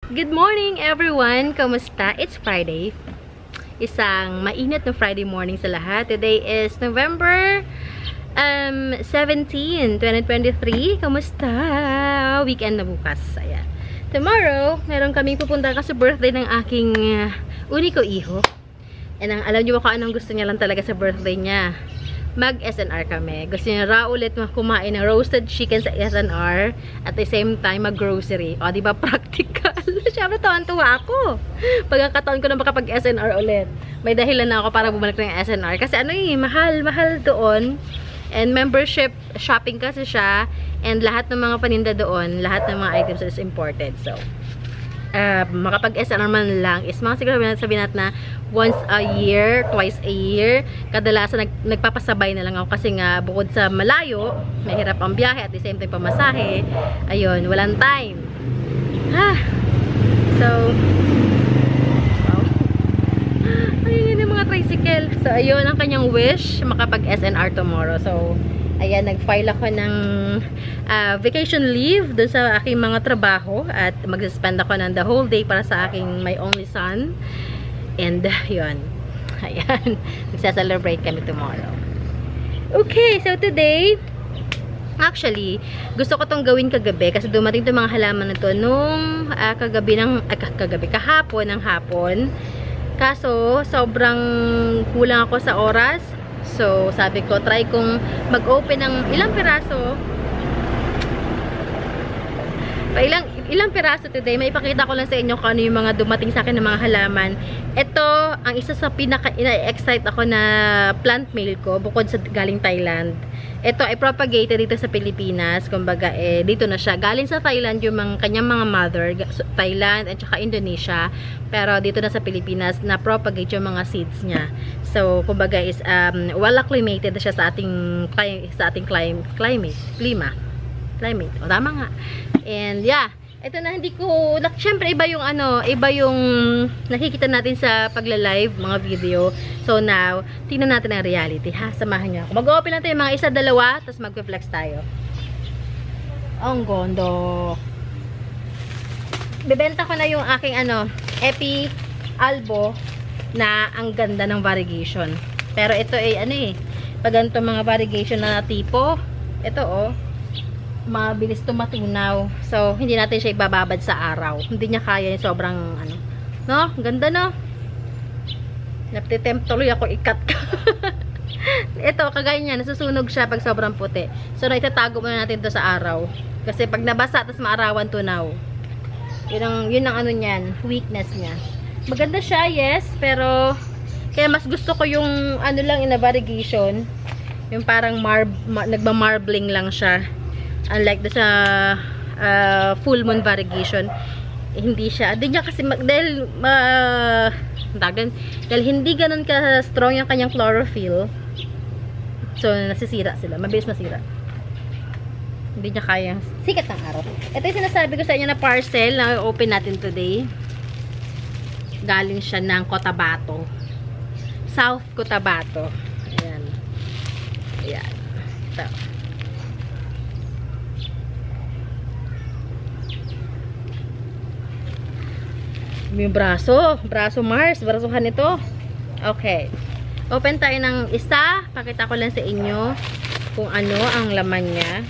Good morning everyone! Kamusta? It's Friday. Isang mainit na Friday morning sa lahat. Today is November 17, 2023. Kamusta? Weekend na bukas. Ayan. Tomorrow, meron kaming pupunta kasi birthday ng aking uniko iho. And alam niyo ba kung anong gusto niya lang talaga sa birthday niya? Mag-SNR kami. Gusto niya raw ulit kumain ng roasted chicken sa SNR at the same time mag-grocery. O, diba practical? Siyempre, tawan-tuwa ako. Pagkakataon ko na makapag-SNR ulit. May dahilan na ako para bumalik ng SNR. Kasi ano mahal doon. And membership shopping kasi siya. And lahat ng mga paninda doon, lahat ng mga items is imported. So, makapag-SNR man lang is mga siguro sabihin natin na once a year, twice a year. Kadalasan nagpapasabay na lang ako kasi nga bukod sa malayo, mahirap ang biyahe at the same time pamasahe. Ayun, walang time. So, wow. Ayun yung mga tricycle. So, ayun ang kanyang wish, makapag-SNR tomorrow. So, ayan, nag-file ako ng vacation leave dun sa aking mga trabaho at mag-spend ako ng the whole day para sa aking my only son. And, yun. Ayan. Magsa-celebrate kami tomorrow. Okay, so today, actually, gusto ko tong gawin kagabi kasi dumating itong mga halaman na to nung kahapon ng hapon. Kaso, sobrang kulang ako sa oras. So, sabi ko, try kong mag-open ng ilang piraso. Ilang piraso today. May ipakita ko lang sa inyo kung ano yung mga dumating sa akin ng mga halaman. Ito, ang isa sa pinaka-excite ako na plant mail ko, bukod sa galing Thailand. Ito ay propagated dito sa Pilipinas. Kumbaga, dito na siya. Galing sa Thailand yung kanyang mga mother, Thailand at saka Indonesia. Pero dito na sa Pilipinas, na-propagate yung mga seeds niya. So, kumbaga is well acclimated na siya sa ating climate. O, tama nga. And yeah, ito na syempre iba yung nakikita natin sa pagla-live, mga video. So now, tingnan natin ang reality, ha? Samahan niyo ako. Mag-open lang tayo mga isa, dalawa, tapos mag-flex tayo. Ang gondo. Bebenta ko na yung aking Epi Albo na ang ganda ng variegation. Pero ito ay pag ganito mga variegation na tipo, ito mabilis to matunaw. So, hindi natin siya ibababad sa araw. Hindi niya kaya yung sobrang no? Ganda, no? Naptitempt tuloy ako ikat ka. Ito, kagaya niya, nasusunog siya pag sobrang puti. So, naitatago muna natin to sa araw. Kasi pag nabasa, tapos maarawan tunaw. Yun ang niyan, weakness niya. Maganda siya, yes, pero kaya mas gusto ko yung lang in a variegation. Yung parang nagma-marbling lang siya. Unlike sa full moon variegation, hindi niya kasi dahil hindi ganun ka strong yung kanyang chlorophyll. So nasisira sila, mabilis masira. Hindi niya kayang sikat ng araw. Ito yung sinasabi ko sa inyo na parcel na open natin today. Galing siya ng Cotabato, South Cotabato. Ayan. Ito. Yung braso Mars, brasuhan ito. Okay. Open tayo ng isa. Pakita ko lang sa inyo kung ano ang laman niya.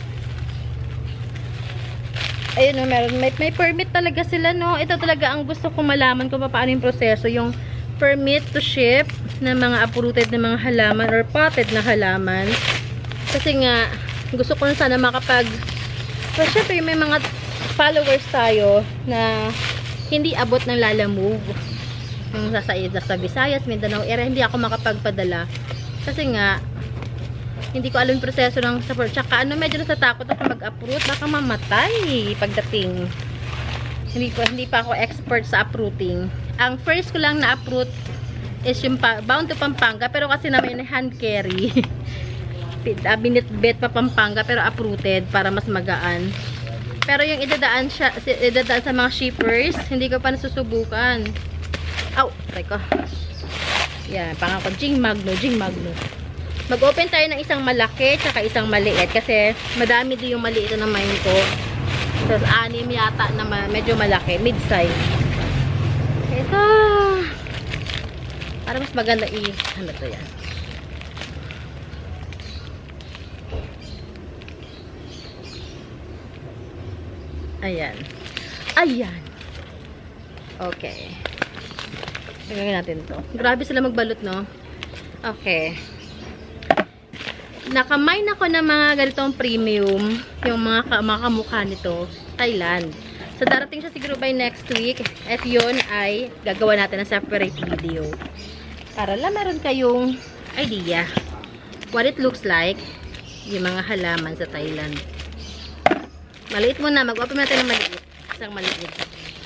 Ayun, may permit talaga sila, no? Ito talaga ang gusto ko malaman kung paano yung proseso, yung permit to ship ng mga uprooted na mga halaman or potted na halaman. Kasi nga, gusto ko sana so, syempre, may mga followers tayo na hindi abot ng Lala Move. Yung sa Visayas, Mindanao area, hindi ako makapagpadala. Kasi nga, hindi ko alam yung proseso ng support. Tsaka medyo natatakot ako mag-uproot. Baka mamatay pagdating. Hindi pa ako expert sa uprooting. Ang first ko lang na uproot is yung bound to Pampanga. Pero kasi naman yung hand carry. Binitbit pa Pampanga pero uprooted para mas magaan. Pero yung idadaan sa mga shippers, hindi ko pa nasusubukan. Teka. Yan, pangako, Jing Magno. Mag-open tayo ng isang malaki, tsaka isang maliit. Kasi madami din yung maliit na main ko. Tapos 6 yata na medyo malaki. Mid-size. Ito. Para mas maganda ano to yan. Ayan. Ayan. Okay. Tingnan natin to. Grabe sila magbalot, no? Okay. Nakamay na ko ng mga ganitong premium. Yung mga kamukha nito. Thailand. So, darating siya siguro by next week. At yun ay gagawa natin ng separate video. Para lang meron kayong idea what it looks like yung mga halaman sa Thailand. Maliit muna. Mag-open natin ng maliit. Isang maliit.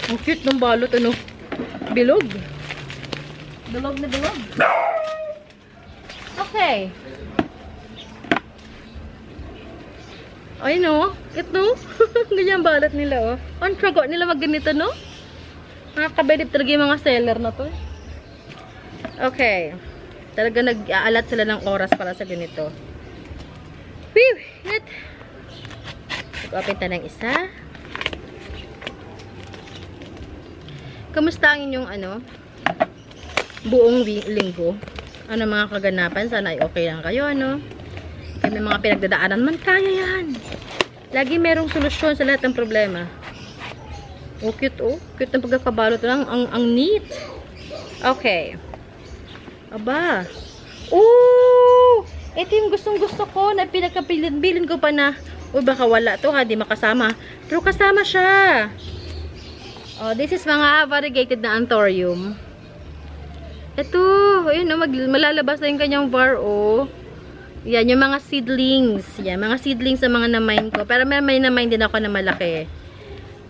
Ang cute ng balot, ano? Bilog. Bilog na bilog. Okay. Ay, no? Ito. Ganyan balot nila, oh. Ang trago nila magganito, no? Nakakabedip talaga yung mga seller na to. Okay. Talaga nag-aalat sila ng oras para sa ganito. Whew! Net! Open tayo ng isa. Kamusta ang inyong buong linggo? Ano mga kaganapan? Sana ay okay lang kayo, ano? Kaya may mga pinagdadaanan man, kaya yan. Lagi merong solusyon sa lahat ng problema. Oh, cute, oh. Cute ng pagkakabalot lang. Ang neat. Okay. Aba. Oh! Ito yung gustong-gusto ko na pinagkabilin ko pa na uy, baka wala to ha, di makasama. Pero kasama siya. Oh, this is mga variegated na anthurium. Ito, ayun, malalabas na yung kanyang var, oh. Yan, yung mga seedlings. Yan, mga seedlings sa mga na-mine ko. Pero may na-mine din ako na malaki.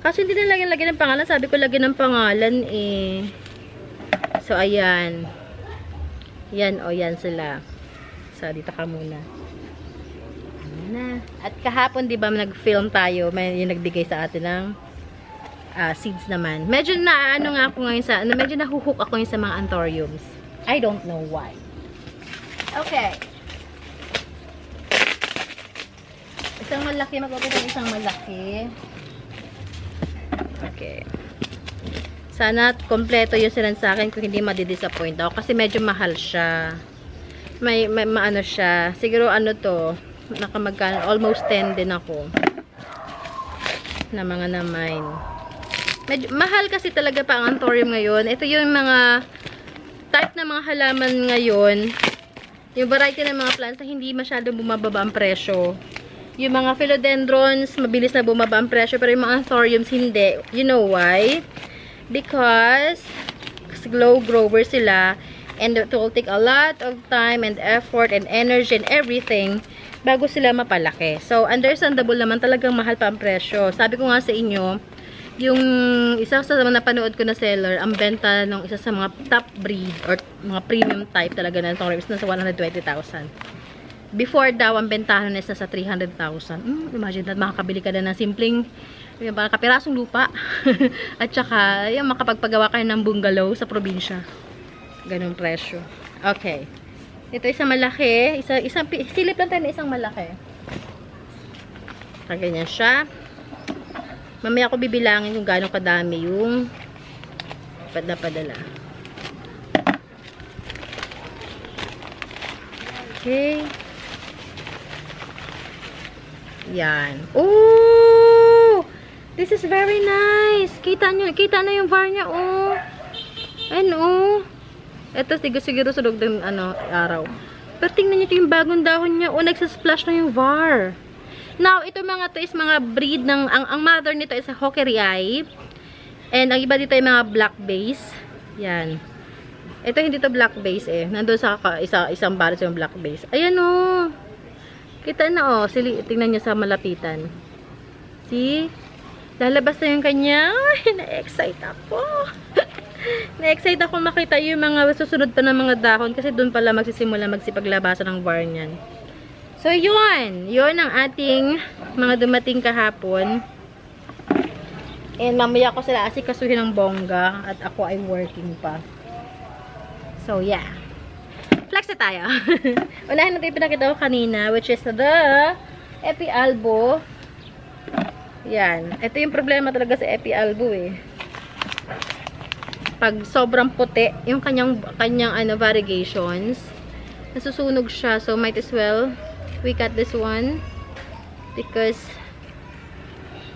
Kasi hindi na lagyan ng pangalan. Sabi ko lagyan ng pangalan, eh. So, ayan. Yan, oh, yan sila. So, dito ka muna. Na. At kahapon, di ba, nag-film tayo, may yung nagbigay sa atin ng seeds naman. Medyo ano nga ako ngayon sa, medyo nahuhook ako ngayon sa mga anthuriums. I don't know why. Okay. Isang malaki, magpapit ng isang malaki. Okay. Sana kompleto yung sinan sa akin kung hindi madidisappoint ako kasi medyo mahal siya. May maano siya. Siguro ano to, nakamagkano, almost 10 din ako na mga na-mine. Medyo, mahal kasi talaga pa ang anthurium ngayon. Ito yung mga type na mga halaman ngayon. Yung variety ng mga plants na hindi masyadong bumababa ang presyo. Yung mga philodendrons, mabilis na bumaba ang presyo. Pero yung mga anthuriums, hindi. You know why? Because slow growers sila. And it will take a lot of time and effort and energy and everything bago sila mapalaki. So, understandable naman talagang mahal pa ang presyo. Sabi ko nga sa inyo, yung isa sa mga napanood ko na seller, ang benta ng isa sa mga top breed or mga premium type talaga na anthuriums na sa 120,000. Before daw, ang bentahan na sa 300,000. Imagine that, makakabili ka na ng simpleng yung kapirasong lupa. At saka, yung makapagpagawa kayo ng bungalow sa probinsya. Ganong presyo. Okay. Ito isang malaki. Silip lang tayo na isang malaki. Ganyan siya. Mamaya ako bibilangin kung gano'ng kadami yung padala. Okay. Yan. Oh! This is very nice. Kita na yung var niya, oh. Ayan, oh. Ito, siguro sunod ng araw. Pero tingnan nyo ito yung bagong dahon niya. Oh, nagsasplash na yung var. Now, ito mga to is mga breed ng, ang mother nito is a Hockeri. And ang iba dito ay mga black base. Yan. Ito hindi to black base eh. Nandun sa isang balot yung black base. Ayan oh. Kita na oh. Tingnan nyo sa malapitan. See? Lalabas na yung kanya. Ay, na-excite ako. Na-excite ako makita yung mga susunod pa ng mga dahon. Kasi dun pala magsisimula magsipaglabasan ng var niyan. So, yun. Yun ang ating mga dumating kahapon. And mamaya ko sila asikasuhin ng bongga. At ako ay working pa. So, yeah. Flex na tayo. Unahin natin yung pinakita ko kanina. Which is the Epi Albo Yan. Ito yung problema talaga sa Epi Albo eh. Pag sobrang puti, yung kanyang variegations, nasusunog siya. So, might as well we cut this one because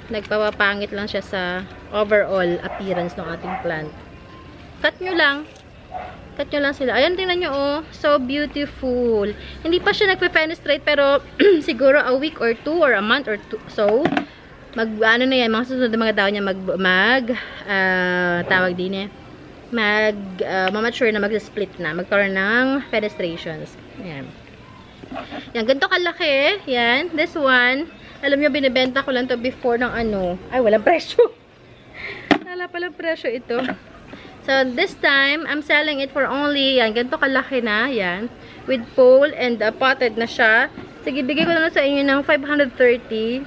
nagpapapangit lang siya sa overall appearance ng ating plant. Cut nyo lang. Cut nyo lang sila. Ayan, tingnan nyo, oh. So beautiful. Hindi pa siya nagpe-penetrate, pero siguro a week or two or a month or two. So, ano na yan, mga susunod na mga daw niya tawag din eh. Mamature na, mag-split na. Magkaroon ng fenestrations. Ayan. Yan, ganito kalaki. Yan, this one. Alam nyo, binibenta ko lang to before ng ay, walang presyo. Wala palang presyo ito. So, this time, I'm selling it for only, yan, ganito kalaki na, yan. With pole and potted na siya. Sige, bigay ko na sa inyo ng 530.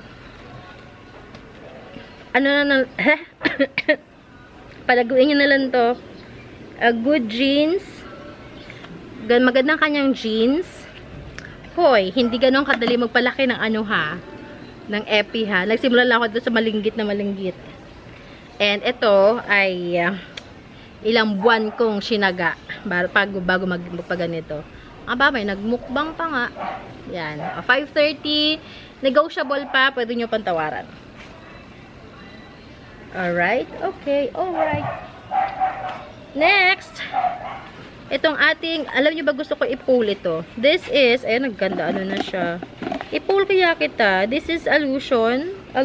Palaguin nyo na lang to. Good jeans. Magandang kanyang jeans. Hoy, hindi ganun kadali magpalaki ng ng epi ha. Nagsimula lang ako doon sa malinggit na malinggit. And ito ay ilang buwan kong sinaga bago magpaganito. May nagmukbang pa nga. Yan. 530. Negotiable pa. Pwede nyo pantawaran. Alright. Okay. Alright. Next. Itong alam nyo ba gusto ko i-pull ito? This is, ayan, nagganda, na siya. I-pull kaya kita. This is illusion na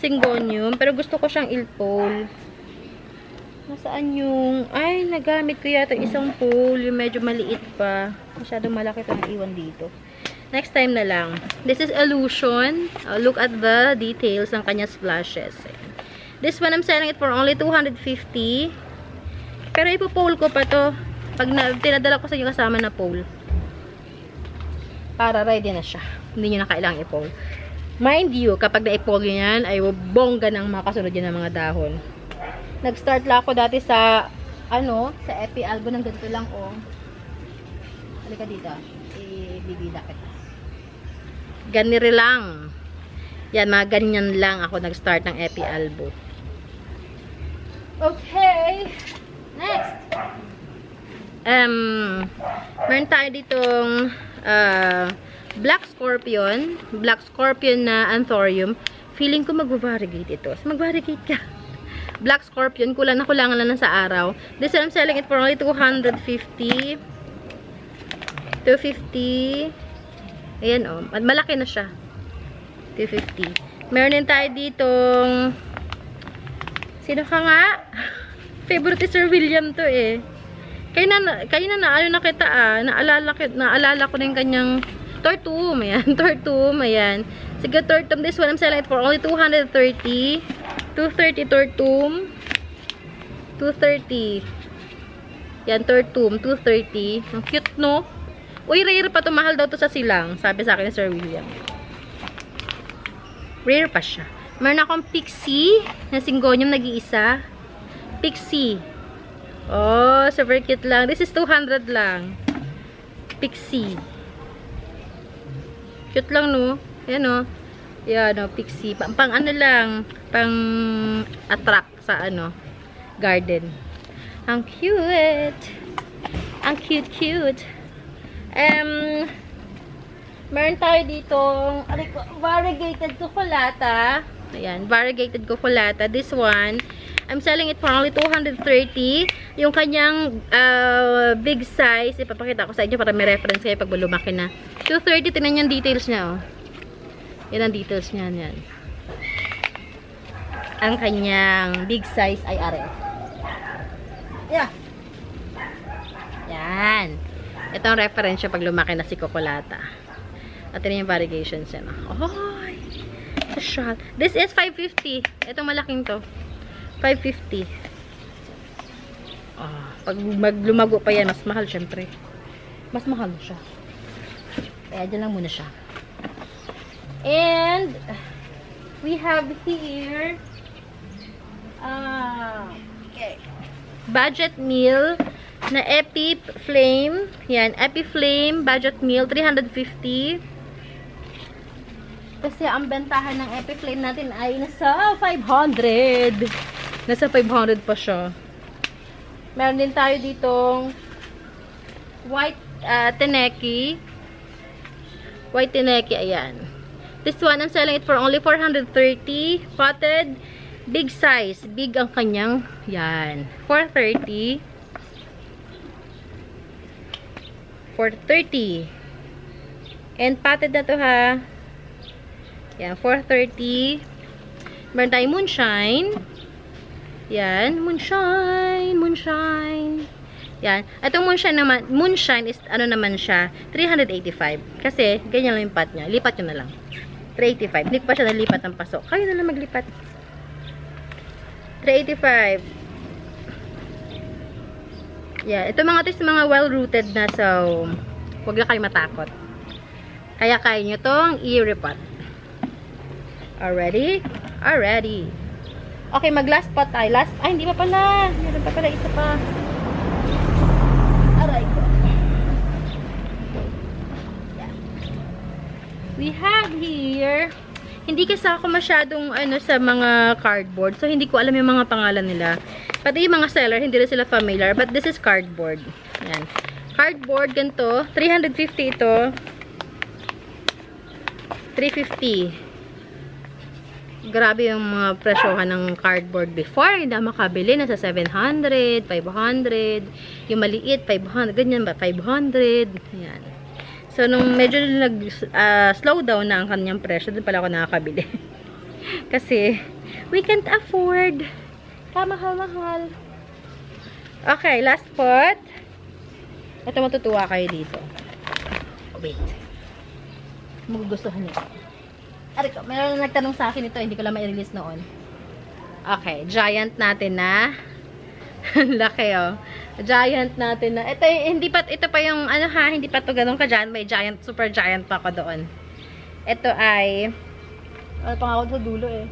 syngonium. Pero gusto ko siyang i-pull. Nasaan yung, nagamit ko yata isang pull. Yung medyo maliit pa. Masyadong malaki ito na iwan dito. Next time na lang. This is illusion. Look at the details ng kanya splashes. This one, I'm selling it for only 250. Pero ipo-pole ko pa to. Pag tinadala ko sa inyo kasama na pole. Para ready na siya. Hindi nyo na kailangang i-pole. Mind you, kapag na-i-pole yan, ay bongga ng makasunod yan ng mga dahon. Nag-start lang ako dati sa, sa Epi Albo ng ganito lang, oh. Halika dito. Ibibida kita. Ganiri lang. Yan, mga ganyan lang ako nag-start ng Epi Albo. Okay. Next. Meron tayo ditong Black Scorpion na Anthurium. Feeling ko mag-variegate ito. So, mag-variegate ka. Black Scorpion. Kulangan lang sa araw. This one, I'm selling it for only 250. 250. Ayan, oh. Malaki na siya. 250. Meron din tayo ditong sino ka nga? Favorite Sir William to eh. Kaya na nakita naalala ko na yung kanyang tortum. Ayan, tortum. Ayan. Sige, tortum. This one, I'm selling it for only 230. 230 tortum. 230. Yan, tortum. 230. Ang cute, no? Uy, rare pa to. Mahal daw to sa silang. Sabi sa akin ni Sir William. Rare pa siya. Meron akong pixie na syngonium nag-iisa. Pixie. Oh, super cute lang. This is 200 lang. Pixie. Cute lang, no? Ayan, no? Yan, no? Pixie. Pang ano lang. Pang attract sa, garden. Ang cute. Ang cute. Meron tayo ditong variegated cucullata. Ayan, variegated cucullata. This one, I'm selling it for only 230. Yung kanyang big size, ipapakita ko sa inyo para may reference kayo pag lumaki na. 230, tinan yung details niya, oh. Yan ang details niya, yan. Ang kanyang big size ay are. Yeah. Yan. Ito ang reference pag lumaki na si cucullata. At yun yung variegations yan. Oh, shot. This is 550. Itong malaking to. 550. Pag lumago pa yan, mas mahal syempre. Mas mahal siya. Kaya dyan lang muna siya. And we have here okay, budget meal na Epi Flame. Yan, Epi Flame budget meal 350. Kasi ang bentahan ng Epiflame natin ay nasa 500. Nasa 500 pa siya. Meron din tayo ditong white teneki. White teneki, ayan. This one, I'm selling it for only 430. Potted. Big size. Big ang kanyang, yan. 430. 430. And potted na to ha. Yan, 430. Meron tayong moonshine. Yan, moonshine. Moonshine. Yan. Itong moonshine is, ano naman siya, 385. Kasi, ganyan lang yung pot niya. Lipat nyo na lang. 385. Hindi pa siya nalipat ng pasok. Kayo na lang maglipat. 385. Yeah, ito mga ito mga well-rooted na, so huwag na kayo matakot. Kaya kaya nyo itong i-repot. Already? Already. Okay, mag-last pot tayo. Ay, hindi pa pala. Meron pa pala isa pa. Aray ko. Yeah. We have here, hindi kasi ako masyadong sa mga cardboard. So, hindi ko alam yung mga pangalan nila. Pati yung mga seller, hindi rin sila familiar. But this is cardboard. Yan. Cardboard, ganito. 350 ito. 350. Grabe yung mga presyohan ng cardboard before. Hindi na makabili. Nasa 700, 500. Yung maliit, 500. Ganyan ba? 500. Yan. So, nung medyo slow down na ang kanyang presyo, doon pala ako nakakabili. Kasi, we can't afford. Kamahal-mahal. Okay, last pot. Ito, matutuwa kayo dito. Wait. Magugustuhan niyo. Ariko, mayroon na nagtanong sa akin ito. Hindi ko lang ma-release noon. Okay, giant natin na. Laki, oh. Giant natin na. Ito pa yung, hindi pa to ganun ka-giant. May giant, super giant pa ako doon. Ito ay, pang ako sa dulo eh.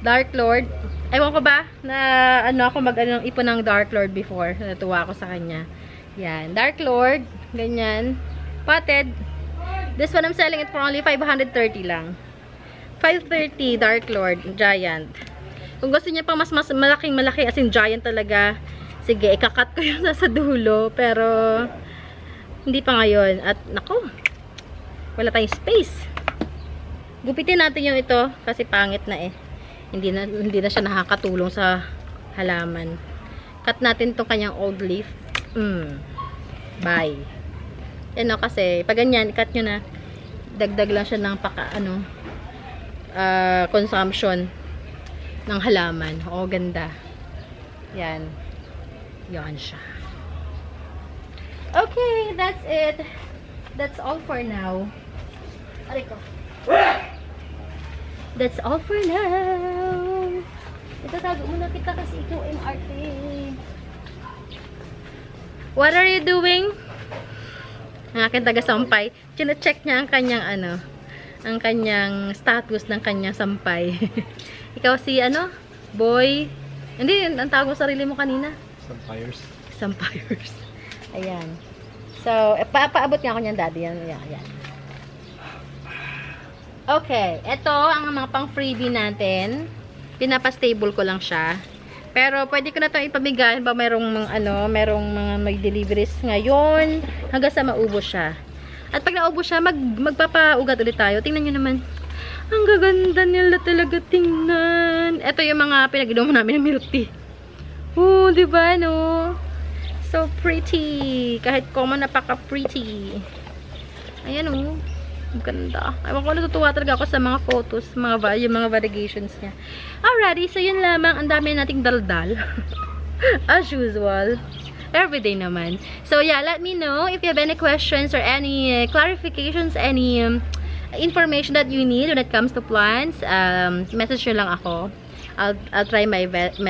Dark Lord. Ewan ko ba, na ako ipon ng Dark Lord before. Natuwa ako sa kanya. Yan. Dark Lord. Ganyan. Potted. This one, I'm selling it for only 530 lang. 530 Dark Lord. Giant. Kung gusto niya pa mas malaking-malaki, as in giant talaga, sige, ikakat ko yung nasa dulo. Pero, hindi pa ngayon. At, nako, wala tayong space. Gupitin natin yung ito, kasi pangit na eh. Hindi na siya nakakatulong sa halaman. Cut natin itong kanyang old leaf. Bye. Yan o, kasi, pag ganyan, cut nyo na, dagdag lang siya ng consumption ng halaman. O, ganda. Yan. Yan siya. Okay, that's it. That's all for now. Aray ko. That's all for now. Ito, tago muna kita kasi ikaw MRT. What are you doing? Ang aking taga-sampay. Chine-check niya ang kanyang ang kanyang status ng kanyang sampay. Ikaw si boy. Hindi, ang tawag mo sarili mo kanina. Sampires. Sampires. Ayan. So, paabot nga ako niyan, daddy. Yan. Okay. Ito, ang mga pang freebie natin. Pinapa-stable ko lang siya. Pero, pwede ko na itong ipamigay. Merong mga may deliveries ngayon. Hanggang sa maubos siya. At pag naubos siya, magpapaugat ulit tayo. Tingnan nyo naman. Ang gaganda nila talaga tingnan. Ito yung mga pinag-inom namin ng milk tea. Oh, diba, no? So pretty. Kahit common, napaka-pretty. Ayan, oh. Ang ganda. Ewan ko, natutuwa talaga ako sa mga photos, yung mga variegations niya. Alrighty, so yun lamang. Ang dami nating daldal. As usual. Everyday naman. So yeah, let me know if you have any questions or any clarifications, any information that you need when it comes to plants. Message nyo lang ako. I'll try my best.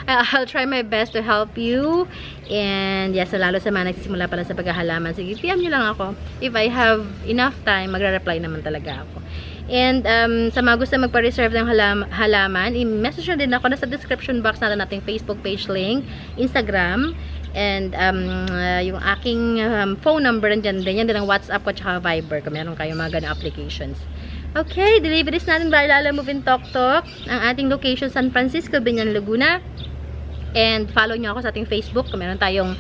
I'll try my best to help you. And yes, lalo sa mga nagsisimula pala sa paghahalaman, sige, PM nyo lang ako. If I have enough time, magre-reply naman talaga ako. And sa mga gusto magpa-reserve ng halaman, i-message nyo din ako. Nasa description box natin nating Facebook page link, Instagram, and yung aking phone number nandyan din. Yan din ang WhatsApp ko at Viber kung meron kayong mga ganang applications. Okay, deliveries natin by Lala Move in Tok Tok. Ang ating location, San Francisco, Binyan, Laguna. And follow nyo ako sa ating Facebook. Meron tayong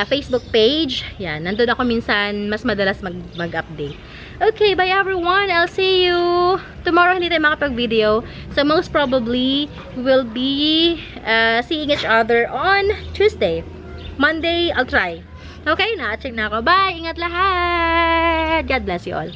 Facebook page. Yan, nandun ako minsan, mas madalas mag-update. Okay, bye everyone. I'll see you tomorrow. Hindi tayo makapag-video. So most probably, we'll be seeing each other on Tuesday. Monday, I'll try. Okay, na-check na ako. Bye! Ingat lahat! God bless you all.